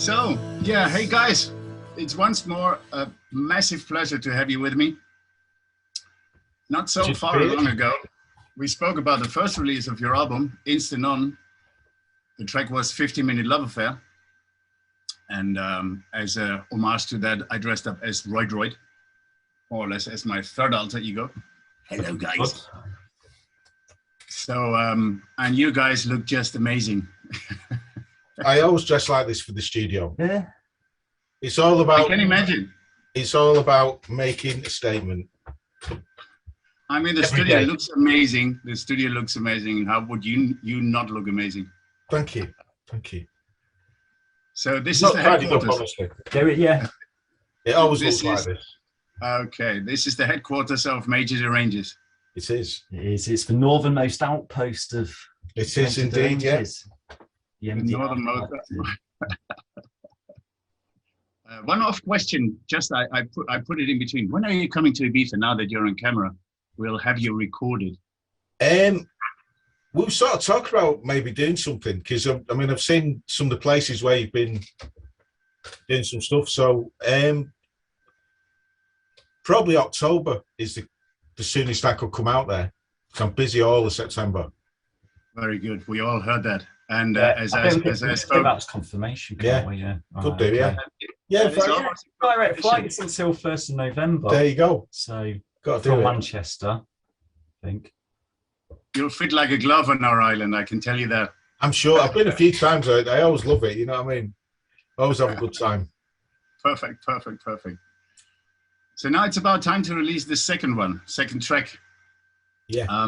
So, yeah, hey guys, it's once more a massive pleasure to have you with me. Not so far long ago, we spoke about the first release of your album, Instant On. The track was 15-Minute Love Affair. And as a homage to that, I dressed up as Roy Droyd, more or less as my third alter ego. Hello, guys. So, and you guys look just amazing. I always dress like this for the studio. Yeah. It's all about. I can imagine. It's all about making a statement. I mean, the studio looks amazing. The studio looks amazing. How would you not look amazing? Thank you. Thank you. So this is the headquarters. Honestly. Yeah. It always looks like this. Okay, this is the headquarters of Major DeRangés. It is. It is. It's the northernmost outpost of. It is indeed. Yeah. The northernmost. One-off question. Just I put it in between. When are you coming to Ibiza? Now that you're on camera, we'll have you recorded. We'll sort of talk about maybe doing something because I mean I've seen some of the places where you've been doing some stuff. So probably October is the soonest I could come out there. So I'm busy all of September. Very good. We all heard that. And as I spoke, that's confirmation. Yeah, we? Yeah. Could do. Yeah. Yeah. Direct flights until 1st of November. There you go. So got to from do Manchester, I think. You'll fit like a glove on our island. I can tell you that. I'm sure. I've been a few times. I always love it. You know what I mean? I always have a good time. Perfect. So now it's about time to release the second track. Yeah.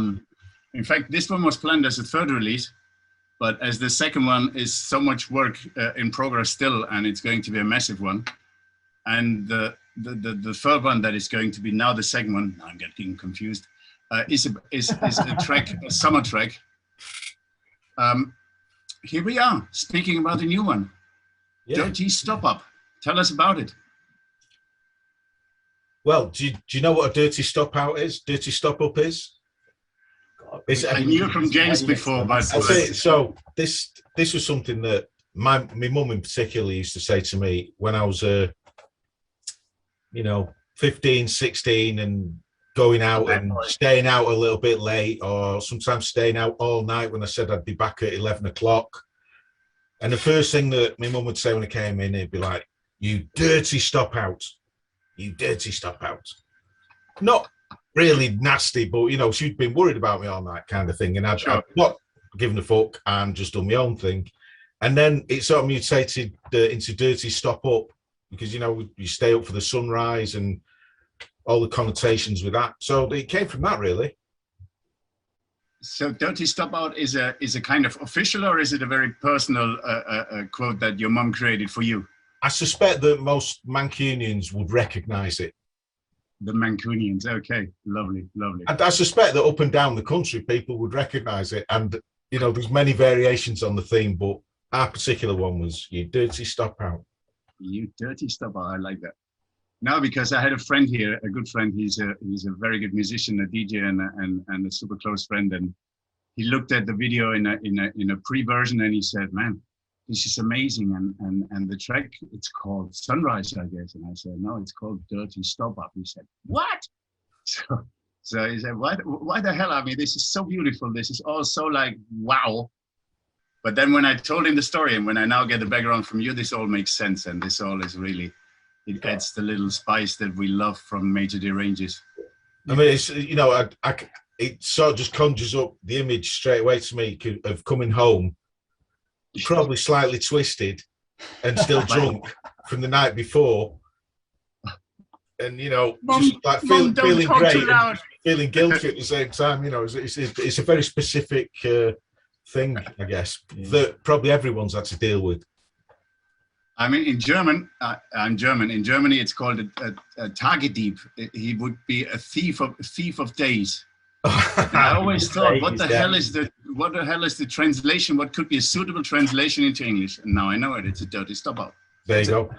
In fact, this one was planned as a third release, but as the second one is so much work in progress still, and it's going to be a massive one. And the third one that is going to be now the second one, I'm getting confused, is a track, a summer track. Here we are, speaking about a new one. Yeah. Dirty Stop Up. Tell us about it. Well, do you know what a dirty stop out is? Dirty stop up is? I knew from James before, but so this was something that my mum in particular used to say to me when I was 15, 16 and going out and staying out a little bit late, or sometimes staying out all night when I said I'd be back at 11 o'clock. And the first thing that my mum would say when I came in, it'd be like, "You dirty stop out. You dirty stop out." Not really nasty, but she'd been worried about me all night, kind of thing, and I'd not given a fuck and just done my own thing. And then it sort of mutated into dirty stop up because you stay up for the sunrise and all the connotations with that. So it came from that, really. So dirty stop out is a kind of official, or is it a very personal quote that your mum created for you? I suspect that most Mancunians would recognise it. The Mancunians, okay, lovely. And I suspect that up and down the country, people would recognise it. And, there's many variations on the theme, but our particular one was, "You dirty stop out." You dirty stop out, I like that. Now, because I had a friend here, a good friend, he's a very good musician, a DJ and a super close friend. And he looked at the video in a pre-version and he said, "Man, this is amazing." And the track, it's called Sunrise, I guess. And I said, "No, it's called Dirty Stop Up." He said, "What?" So he said, why the hell? I mean, this is so beautiful. This is all so like, wow. But then when I told him the story and when I now get the background from you, this all makes sense. And this all is really, it adds the little spice that we love from Major DeRangés. I mean, it's, it sort of just conjures up the image straight away to me of coming home, probably slightly twisted and still drunk from the night before, and just like feeling great and feeling guilty at the same time. It's a very specific thing, I guess, that probably everyone's had to deal with. I mean, in German, I'm German. In Germany, it's called a Tagedieb. He would be a thief of days. I always thought, what the hell is the translation? What could be a suitable translation into English? And now I know it. It's a dirty stop out. There you go.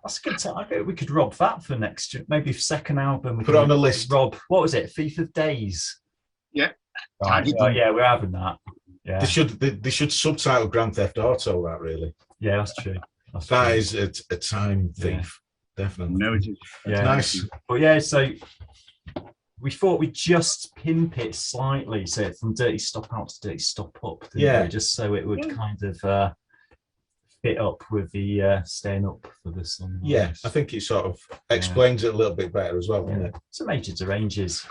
That's good. I bet we could rob that for next year. Maybe second album. Put it on the list. Rob, what was it? Thief of Days. Yeah. Yeah, we're having that. Yeah. They should subtitle Grand Theft Auto that, really. Yeah, that's true. That is a time thief, definitely. Noted. Yeah. Nice. But yeah, so we thought we'd just pimp it slightly, so from dirty stop out to dirty stop up, didn't we? Just so it would kind of fit up with the staying up for the sun. Yeah, I think it sort of explains it a little bit better as well, doesn't it? So Major DeRangés,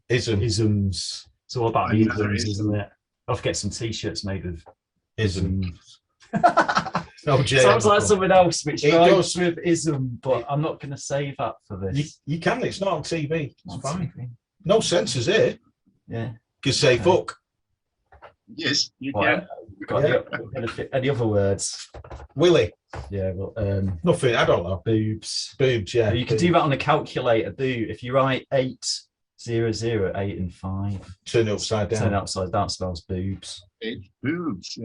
Isms. It's all about the isms, isn't it? I'll get some t-shirts made of Isms. Sounds like something else which rhymes with ism, but I'm not going to say that for this. You can, it's not on TV. It's fine. TV. No censors here. Yeah. You can say fuck. Yes, you can. Any other words? Willy. Yeah, well, nothing, I don't know. Boobs. Boobs, yeah. You can do that on a calculator, boo. If you write 8, 0, 0, 8 and 5. Turn it upside down. Turn it upside down spells boobs. Boobs.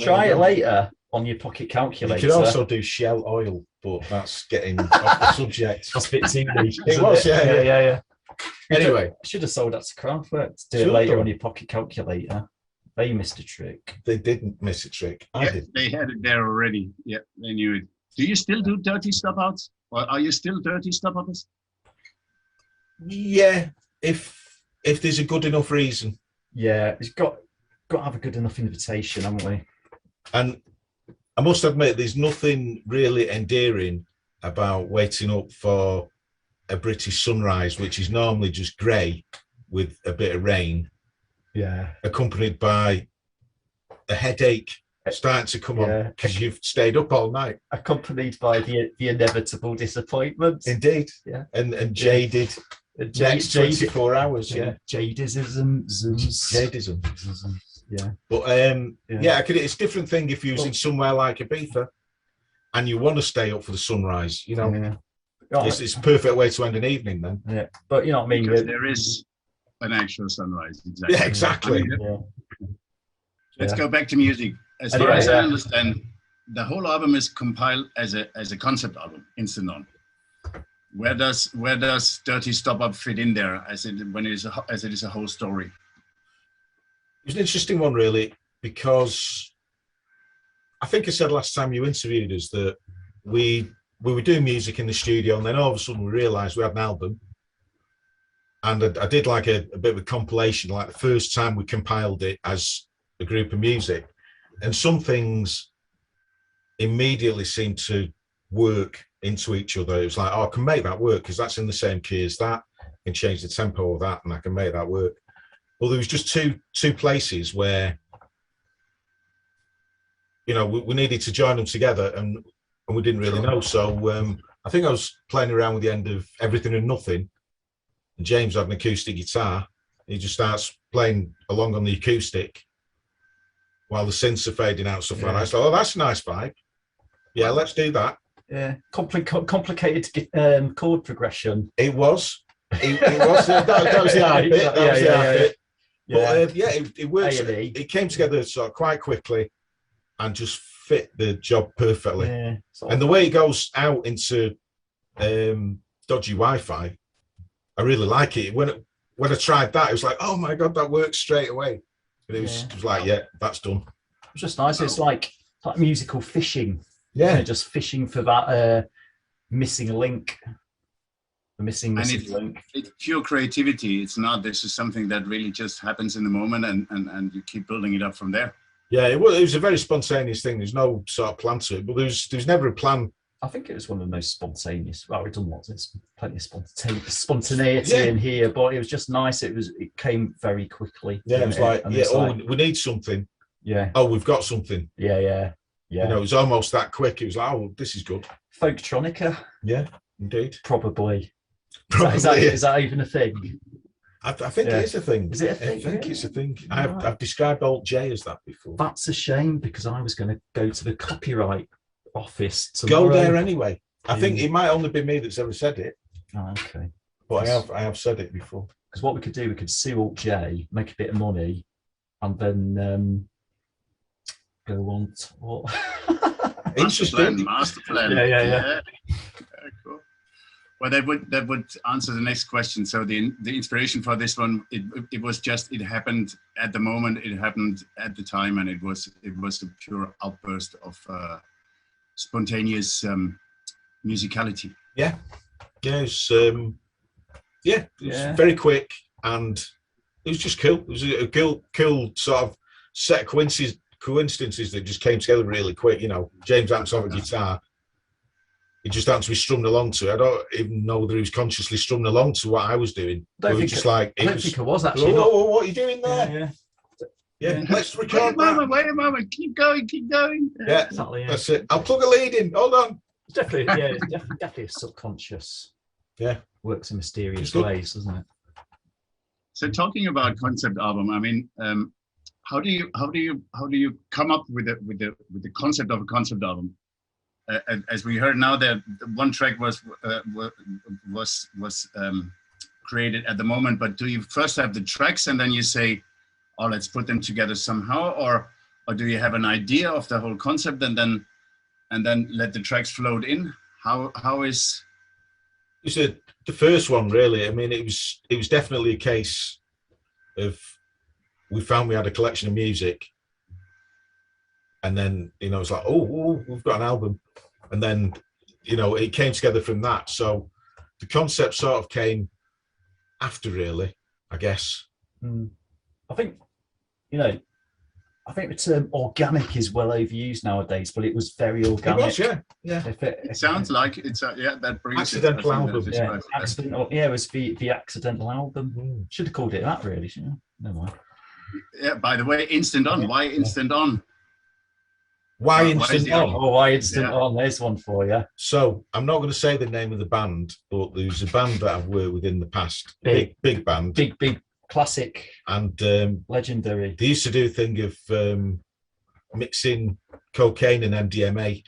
Try it later on your pocket calculator. You could also do Shell oil, but that's getting off the subject. That's a bit too niche. It was, yeah. Anyway, I should have sold that to Kraftwerk. Do it later on your pocket calculator. They missed a trick. They didn't miss a trick. I did. They had it there already. Yeah, they knew it. Do you still do dirty stop outs? Or are you still dirty stop outs? Yeah, if there's a good enough reason. Yeah, it's got to have a good enough invitation, haven't we? And I must admit, there's nothing really endearing about waiting up for a British sunrise, which is normally just grey with a bit of rain. Yeah. Accompanied by a headache starting to come on because you've stayed up all night. Accompanied by the inevitable disappointment. Indeed. Yeah. And jaded. Next 24 hours. Yeah. Jadism. Jadism. Yeah. But it's a different thing if you're in somewhere like Ibiza and you want to stay up for the sunrise, you know. Yeah. It's a perfect way to end an evening then. Yeah. But you know what I mean? Because there is an actual sunrise. Exactly. Yeah, exactly. Let's go back to music. As far as I understand, the whole album is compiled as a concept album, Instant On. Where does Dirty Stop Up fit in there as it is a whole story? It's an interesting one, really, because I think I said last time you interviewed us that we were doing music in the studio, and then all of a sudden we realised we had an album. And I did like a bit of a compilation, like the first time we compiled it as a group of music. And some things immediately seemed to work into each other. It was like, oh, I can make that work because that's in the same key as that. I can change the tempo of that and I can make that work. Well, there was just two places where, you know, we needed to join them together and we didn't really know. So I think I was playing around with the end of Everything and Nothing. And James had an acoustic guitar. He just starts playing along on the acoustic while the synths are fading out, stuff like that. So, oh, that's a nice vibe. Yeah, let's do that. Yeah, complicated chord progression. It was. It was. That was the hard bit. That was the hard bit. But it works. It came together sort of quite quickly and just fit the job perfectly. Yeah, and the way it goes out into dodgy Wi-Fi, I really like it. When I tried that, it was like, oh my God, that works straight away. And it was like, yeah, that's done. It's just nice. It's like musical fishing. Yeah. You know, just fishing for that missing link. The missing link. It's pure creativity. It's not, this is something that really just happens in the moment and you keep building it up from there. Yeah, it was a very spontaneous thing. There's no sort of plan to it, but there's never a plan. I think it was one of the most spontaneous. Well, it done lots. There's plenty of spontaneity in here, but it was just nice. It came very quickly. Yeah, it was like, we need something. Yeah. Oh, we've got something. Yeah. You know, it was almost that quick. It was like, oh, this is good. Folktronica. Yeah, indeed. Probably. Probably. Is that even a thing? I think it is a thing. Is it a thing? I think it's a thing. I've described Alt J as that before. That's a shame because I was going to go to the copyright office tomorrow. Go there anyway. I think it might only be me that's ever said it. Oh, okay. But I have said it before. Because what we could do, we could sue Alt J, make a bit of money, and then go on tour. Interesting. Master plan. Yeah. Cool. Well, that would answer the next question. So the inspiration for this one, it was just, it happened at the moment, it happened at the time, and it was a pure outburst of spontaneous musicality. Yeah, it's very quick, and it was just cool. It was a cool sort of set of coincidences that just came together really quick. You know, James happens to have a guitar. He just happened to be strumming along to it. I don't even know whether he was consciously strumming along to what I was doing. I don't think it was actually. Oh, what are you doing there? Yeah. Let's record Wait a moment. Keep going. Yeah, exactly. Yeah. That's it. I'll plug a lead in. Hold on. It's definitely a subconscious. Yeah. Works in mysterious ways, doesn't it? So talking about concept album, I mean, how do you come up with the concept of a concept album? As we heard now, that one track was created at the moment, but do you first have the tracks and then you say, oh, let's put them together somehow, or do you have an idea of the whole concept and then let the tracks float in? How is? You said the first one, really. I mean, it was definitely a case of we found we had a collection of music, and then it's like, oh, we've got an album, and then it came together from that. So the concept sort of came after, really, I guess. I think the term organic is well overused nowadays, but it was very organic. It was, yeah. It sounds like it's that brings accidental album. It was the accidental album. Should have called it that, really, shouldn't you? Never mind. Yeah. By the way, Instant On. Why Instant On? Why Instant On? Oh, why Instant On? There's one for you. So I'm not going to say the name of the band, but there's a band that I've worked with in the past. Big band. Big. Classic and legendary. They used to do a thing of mixing cocaine and MDMA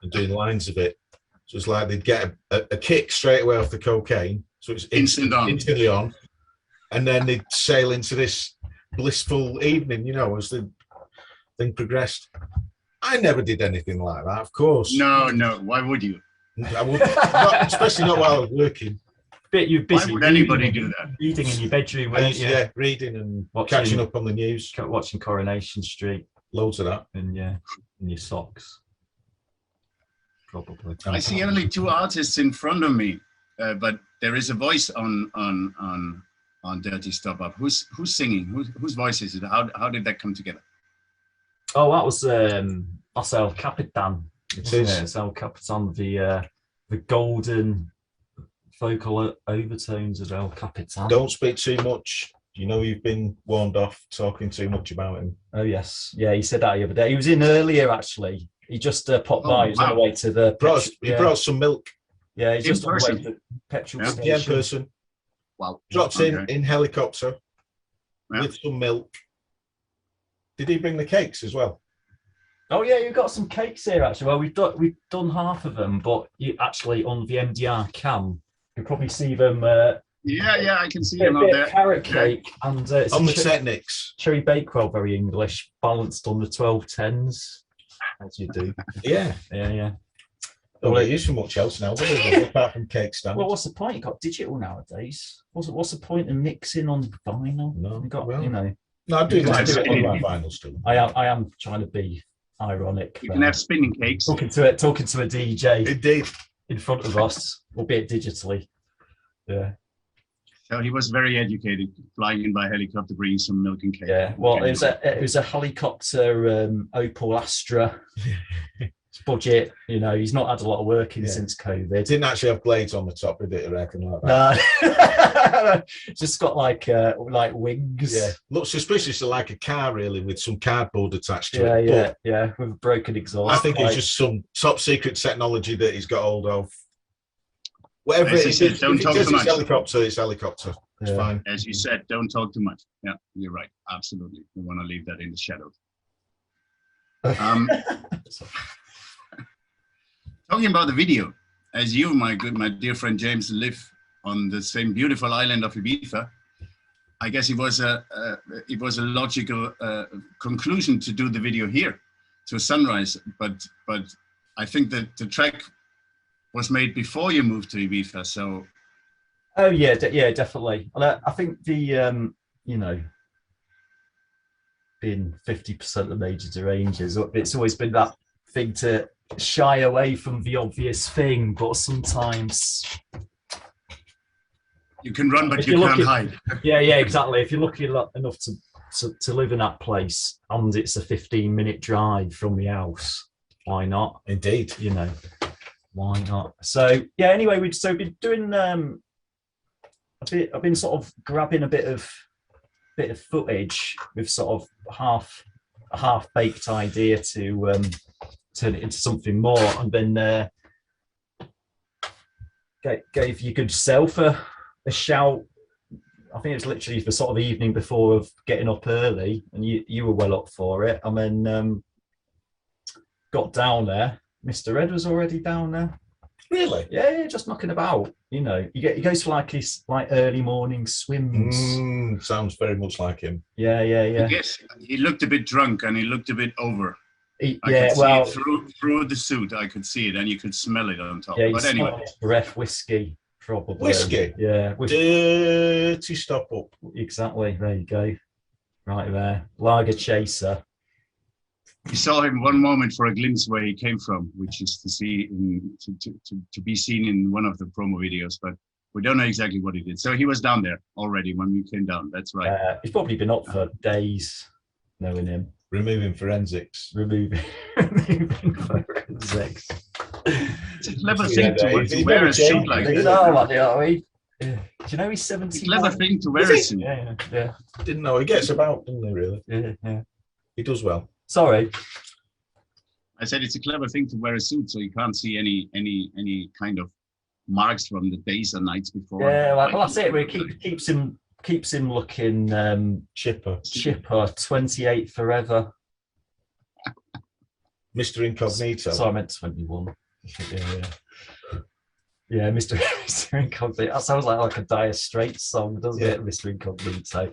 and doing lines of it. So it's like they'd get a kick straight away off the cocaine, so it's instantly on, and then they'd sail into this blissful evening, as the thing progressed. I never did anything like that, of course. No. Why would you? I would, especially not while I was working. You're busy. Why would anybody do that? Reading in your bedroom, yeah, reading and catching up on the news, watching Coronation Street, loads of that, and in your socks. Probably. I see only two artists in front of me, but there is a voice on Dirty Stop Up. Who's singing? Whose voice is it? How did that come together? Oh, that was that's El Capitán. It's El Capitán, the golden vocal overtones of El Capitán. Don't speak too much. You've been warned off talking too much about him. Oh yes, yeah. He said that the other day. He was in earlier actually. He just popped by. He was on the way to the. He brought some milk. Yeah, he's just on the way to the petrol station. Yeah, in person. Wow. Dropped in helicopter with some milk. Did he bring the cakes as well? Oh yeah, you've got some cakes here actually. Well, we've done half of them, but you actually on the MDR cam. You can probably see them. Yeah, I can see them up there. Carrot cake and it's on the Technics. Cherry Bakewell, very English, balanced on the 1210s, as you do. Yeah. Well, it is for much else now, apart from cake stands. Well, what's the point? You got digital nowadays. What's the point of mixing on vinyl? No, No, I do like it on my vinyl still. I am trying to be ironic. You can have spinning cakes. Talking to a DJ. Indeed. In front of us, albeit digitally. Yeah. So he was very educated, flying in by helicopter, bringing some milk and cake. Yeah. Well, it was a helicopter Opel Astra budget. He's not had a lot of work in since COVID. It didn't actually have blades on the top, did it? I reckon like that. No. Just got like wings. Yeah. Looks suspicious like a car, really, with some cardboard attached to it. Yeah, with a broken exhaust. I think it's just some top secret technology that he's got hold of. Whatever it is, don't talk too much. It's helicopter. It's fine. As you said, don't talk too much. Yeah, you're right. Absolutely. We want to leave that in the shadows. Talking about the video, as you, my dear friend James, live on the same beautiful island of Ibiza, I guess it was a logical conclusion to do the video here to Sunrise. But I think that the track was made before you moved to Ibiza, so. Oh yeah, definitely. I think the being 50% of Major DeRangés, it's always been that thing to shy away from the obvious thing, but sometimes you can run, but you can't hide. Yeah, exactly. If you're lucky enough to live in that place and it's a 15-minute drive from the house, why not? Indeed. You know, why not? So yeah, anyway, we've been doing I've been sort of grabbing a bit of footage with sort of a half-baked idea to turn it into something more, and then gave your good self a shout. I think it was literally the sort of evening before of getting up early, and you were well up for it. And then got down there. Mr. Ed was already down there. Really? Yeah, just knocking about. You know, he goes for like his early morning swims. Sounds very much like him. Yeah. Yes, he looked a bit drunk and he looked a bit over. I could see it through the suit. I could see it, and you could smell it on top. Yeah, but anyway, breath whiskey. Probably. Whiskey? Yeah. Dirty stop up. Exactly. There you go. Right there. Lager chaser. we saw him one moment for a glimpse where he came from, which is to see to be seen in one of the promo videos, but we don't know exactly what he did. So he was down there already when we came down. That's right. He's probably been up for days, knowing him. Removing forensics. Removing forensics. It's a clever thing to wear a suit like this. Do you know he's 71? It's a clever thing to wear a suit. Yeah. Didn't know. He gets about, doesn't he, really? Yeah. He does well. Sorry. I said it's a clever thing to wear a suit so you can't see any kind of marks from the days or nights before. Yeah, well that's it. It keeps him looking chipper. 28 forever. Mr. Incognito. Sorry, I meant 21. Yeah, Mr. Incognito. That sounds like a Dire Straits song, doesn't it? Mr. Incognito.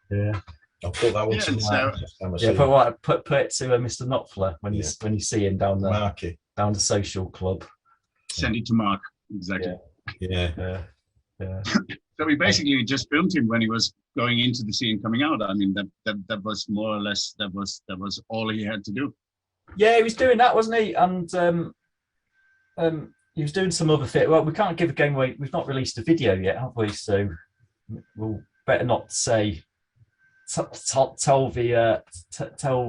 Yeah. I'll put that one to put it to Mr. Knopfler when you see him down the social club. Send it to Mark. Exactly. Yeah. So we basically just filmed him when he was going into the sea and coming out. I mean, that was more or less that was all he had to do. Yeah, he was doing that, wasn't he? And he was doing some other thing. Well, we can't give a game away. We've not released a video yet, have we? So we'll better not say. Tell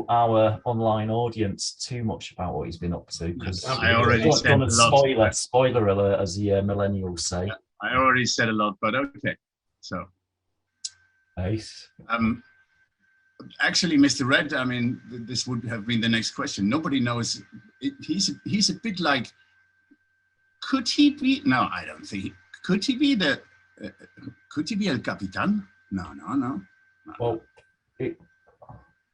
our online audience too much about what he's been up to, because I already said a lot. Spoiler alert, as the millennials say. I already said a lot, but okay. So, nice. Actually, Mr. Red, I mean, this would have been the next question. Nobody knows. He's a bit like. Could he be? No, I don't think. Could he be the? Could he be El Capitán? No. Well,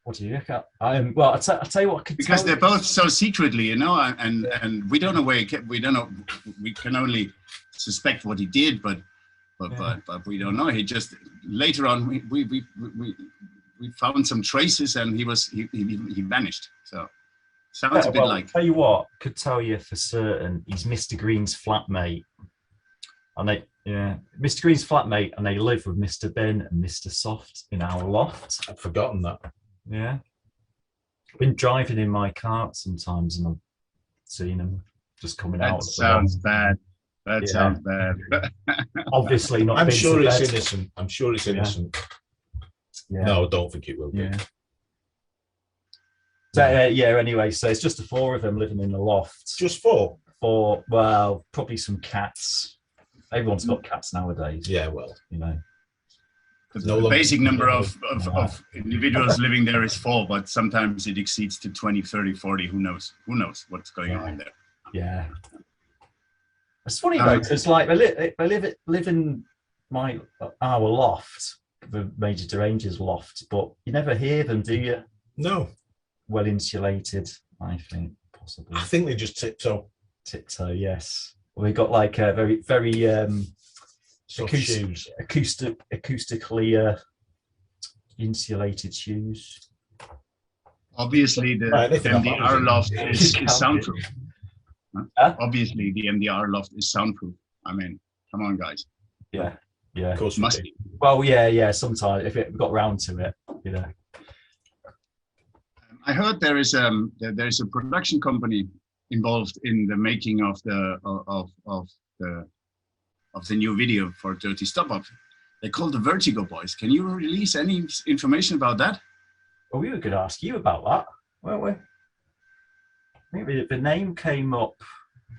what do you look at? Well, I'll tell you what. Because they're both so secretly, and we don't know where we don't know. We can only suspect what he did, but we don't know. He just later on we found some traces, and he vanished. So sounds a bit like. Tell you what, could tell you for certain he's Mr. Green's flatmate, and Mr. Green's flatmate, and they live with Mr. Ben and Mr. Soft in our loft. I've forgotten that. Yeah. I've been driving in my car sometimes and I've seen them just coming out. That sounds bad. That sounds bad. Obviously not. I'm sure it's innocent. I'm sure it's innocent. Yeah. No, I don't think it will be. Yeah. So, anyway, so it's just the four of them living in the loft. Just four? Well, probably some cats. Everyone's got cats nowadays. Yeah, well, The basic number of individuals living there is 4, but sometimes it exceeds to 20, 30, 40. Who knows? Who knows what's going on there? Yeah. It's funny though, because like they live in our loft, the Major DeRangés loft, but you never hear them, do you? No. Well insulated, I think, possibly. I think they just tiptoe. Tiptoe, yes. We got like a very acoustically insulated shoes. Obviously, the MDR loft is soundproof. Huh? Obviously, the MDR loft is soundproof. I mean, come on, guys. Yeah. Of course, must be. Well, yeah. Sometimes if it got round to it, I heard there is a production company involved in the making of the new video for Dirty Stop Up. They're called the Vertigo Boys. Can you release any information about that? Well, we were going to ask you about that, weren't we? Maybe the name came up.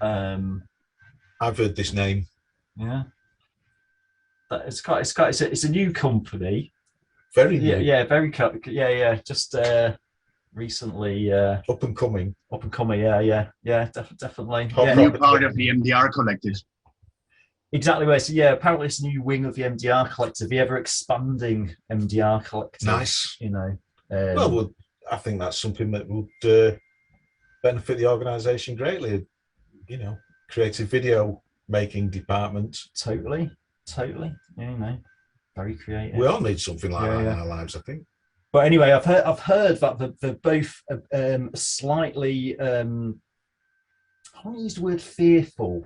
I've heard this name. Yeah. It's a new company. Very new. Yeah, just recently up and coming. Yeah, definitely. New part of the MDR collective. Exactly right. So yeah, apparently it's a new wing of the MDR collective, the ever expanding MDR collective. Nice. You know. Well, I think that's something that would benefit the organisation greatly. You know, creative video making department. Totally. Yeah, you know, very creative. We all need something like that in our lives, I think. But anyway, I've heard that they're both slightly. I don't use the word fearful.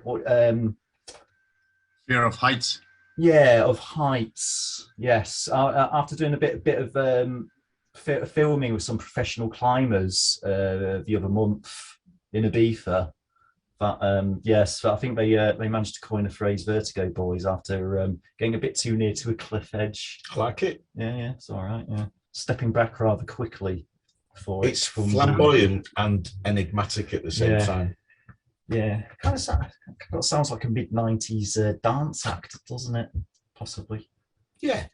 Fear of heights. Yeah, of heights. Yes, after doing a bit of filming with some professional climbers the other month in Ibiza. But yes, I think they managed to coin the phrase "Vertigo Boys" after getting a bit too near to a cliff edge. I like it. Yeah, it's all right. Yeah, stepping back rather quickly. It's flamboyant and enigmatic at the same time. Yeah, kind of sounds like a mid-90s dance act, doesn't it? Possibly. Yeah.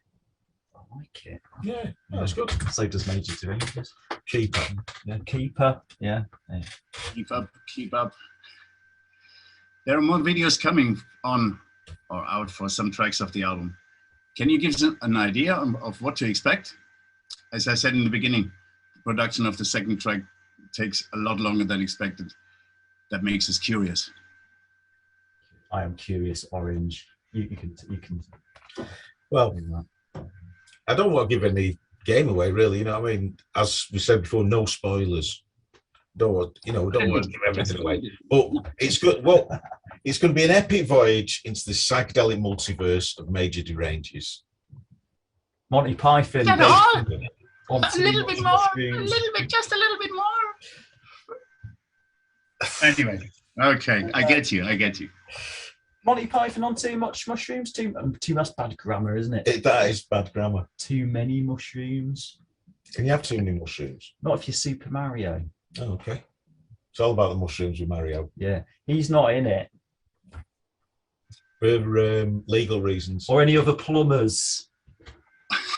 I like it. Yeah, that's good. So does Major DeRangés. Keeper. Yeah, Keeper. Yeah. Keep up. There are more videos coming on or out for some tracks of the album. Can you give us an idea of what to expect? As I said in the beginning, the production of the second track takes a lot longer than expected. That makes us curious. I am curious, Orange. You can. Well, I don't want to give any game away, really. You know what I mean? As we said before, no spoilers. Don't want to give everything away. But it's good. Well, it's going to be an epic voyage into the psychedelic multiverse of Major DeRangés. Monty Python. A little bit more. Just a little bit more. Anyway, okay, I get you. Monty Python on too much mushrooms. Too much bad grammar, isn't it? That is bad grammar. Too many mushrooms. Can you have too many mushrooms? Not if you're Super Mario. Oh, okay. It's all about the mushrooms with Mario. Yeah, he's not in it. For legal reasons. Or any other plumbers.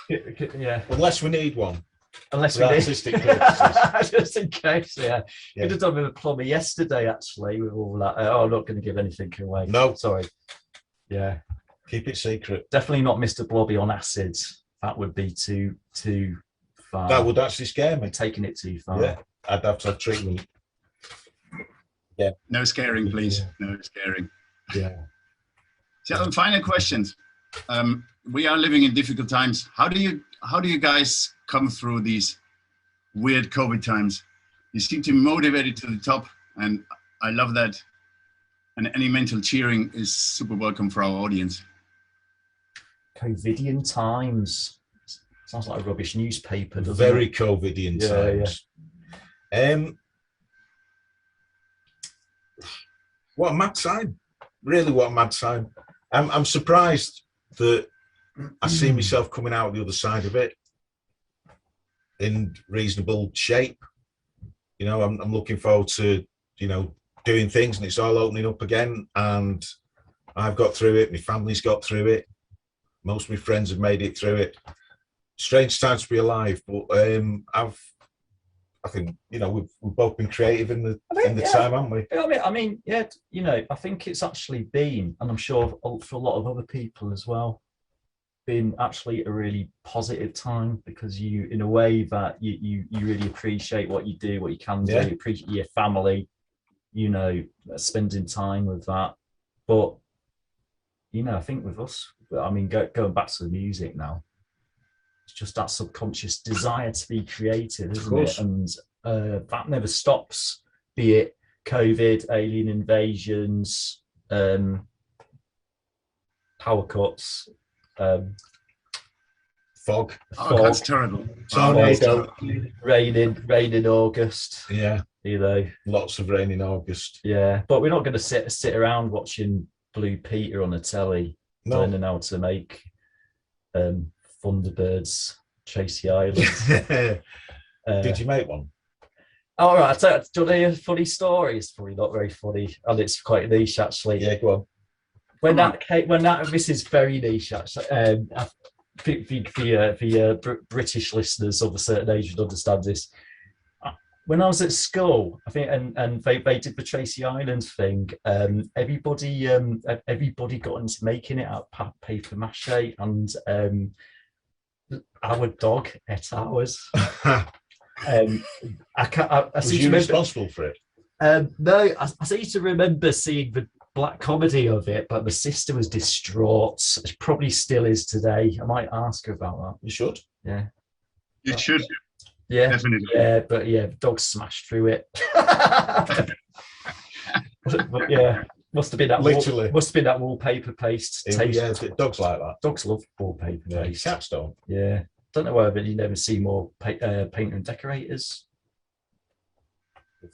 Yeah. Unless we need one. Unless for we artistic purposes. Just in case, yeah. Could have done with a plumber yesterday, actually, with all that. I'm not going to give anything away. No. Sorry. Yeah. Keep it secret. Definitely not Mr. Blobby on acid. That would be too far. That would actually scare me. Taking it too far. Yeah. I'd have to have treatment. Yeah. No scaring, please. Yeah. No scaring. Yeah. So, final questions. We are living in difficult times. How do you guys come through these weird COVID times? You seem to be motivated to the top, and I love that. And any mental cheering is super welcome for our audience. COVIDian times. Sounds like a rubbish newspaper. Very COVIDian times. Yeah. What a mad time. Really, what a mad time. I'm surprised that I see myself coming out the other side of it in reasonable shape. You know, I'm looking forward to, doing things, and it's all opening up again. And I've got through it. My family's got through it. Most of my friends have made it through it. Strange time to be alive, but I think we've both been creative in the time, haven't we? I mean, yeah. I think it's actually been, and I'm sure for a lot of other people as well, been actually a really positive time, because you, in a way, that you really appreciate what you do, what you can do, you appreciate your family, spending time with that. But I think with us, I mean, going back to the music now, it's just that subconscious desire to be creative, isn't it? And that never stops, be it COVID, alien invasions, power cuts, fog. Oh, that's terrible. Tornado, rain in August. Yeah, You know, lots of rain in August. Yeah, but we're not going to sit around watching Blue Peter on the telly, learning how to make Thunderbirds chase the island. Did you make one? All right, do you want to hear a funny story? It's probably not very funny, and it's quite niche actually. Yeah, go on. This is very niche actually. For your British listeners of a certain age would understand this. When I was at school, I think, and they did the Tracy Island thing. Everybody got into making it out of paper mache, and our dog ate ours. Was you responsible for it? No, I seem to remember seeing the black comedy of it, but my sister was distraught. She probably still is today. I might ask her about that. You should. Yeah. You should. Yeah. Definitely. Yeah, but yeah, the dog smashed through it. But yeah, must have been that. Literally. Must have been that wallpaper paste taste. Yeah, dogs like that. Dogs love wallpaper paste. Cats don't. Yeah. Don't know whether you never see more painter and decorators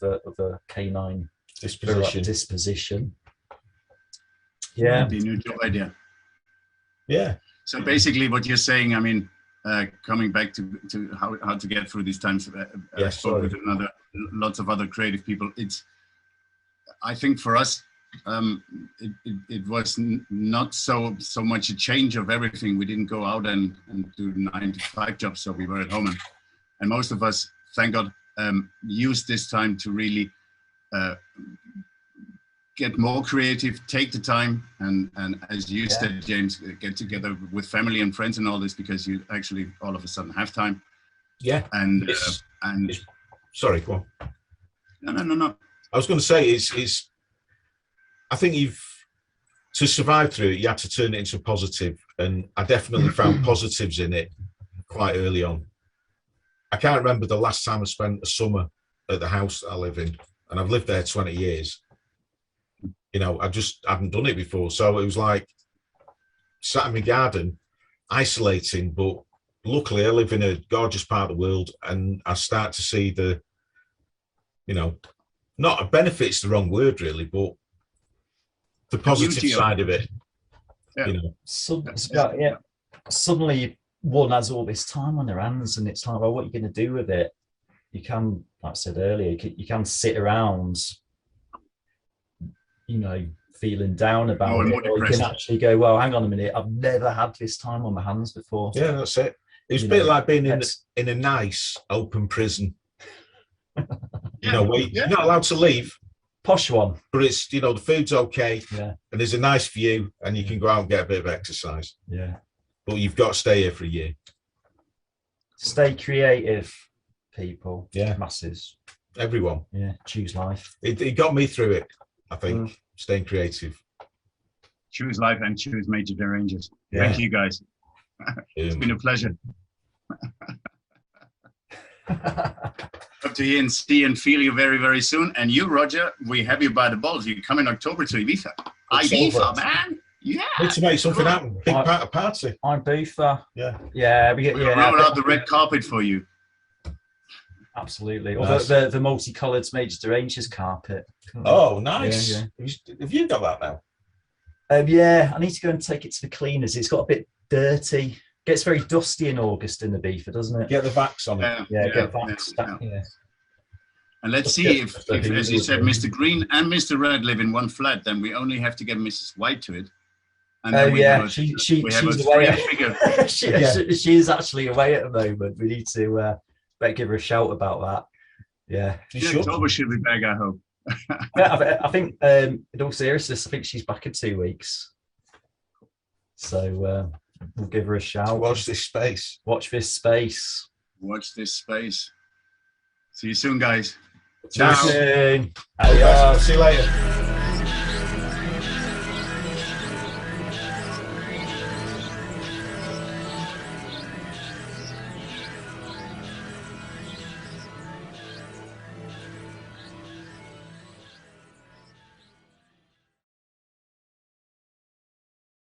of a canine disposition. Yeah. Be a new job idea. Yeah. So basically, what you're saying, I mean, coming back to how to get through these times. I spoke with lots of other creative people. I think for us, it was not so much a change of everything. We didn't go out and do 9-to-5 jobs, so we were at home, and most of us, thank God, used this time to really get more creative, take the time, and as you said, James, get together with family and friends and all this, because you actually all of a sudden have time. Yeah. And sorry, go on. No. I was going to say is I think to survive through it, you have to turn it into a positive, and I definitely found positives in it quite early on. I can't remember the last time I spent a summer at the house that I live in, and I've lived there 20 years. You know, I just haven't done it before. So it was like sat in my garden, isolating, but luckily I live in a gorgeous part of the world, and I start to see the, you know, not a benefit's the wrong word really, but the positive side of it. Yeah. You know. Suddenly one has all this time on their hands, and it's like, well, what are you going to do with it? You can, like I said earlier, you can sit around, you know, feeling down about it, or you can actually go, well, hang on a minute, I've never had this time on my hands before. Yeah, that's it. It's a bit like being in a nice open prison. You know, where you're not allowed to leave. Posh one. But it's, you know, the food's okay, and there's a nice view, and you can go out and get a bit of exercise. Yeah. But you've got to stay here for a year. Stay creative, people. Yeah. Masses. Everyone. Yeah. Choose life. It got me through it, I think. Staying creative. Choose life and choose Major DeRangés. Yeah. Thank you, guys. It's been a pleasure. Hope to hear and see and feel you very, very soon. And you, Roger, we have you by the balls. You come in October to Ibiza. Ibiza, man. Yeah. Need to make something happen. Big party. Ibiza. Yeah. Yeah. We'll roll out the red carpet for you. Absolutely. Or the multicoloured Major DeRangés carpet. Oh, nice. Yeah. Have you got that now? Yeah, I need to go and take it to the cleaners. It's got a bit dirty. Gets very dusty in August in the Ibiza, doesn't it? Get the vax on it. Get vaxxed. Yeah. And let's see if, as you said, Mr. Green and Mr. Red live in one flat, then we only have to get Mrs. White to it. And she's away. She is actually away at the moment. We need to better give her a shout about that. Yeah. October should be back, I hope. I think, in all seriousness, I think she's back in 2 weeks. So we'll give her a shout. Watch this space. Watch this space. Watch this space. See you soon, guys. Ciao. See you later.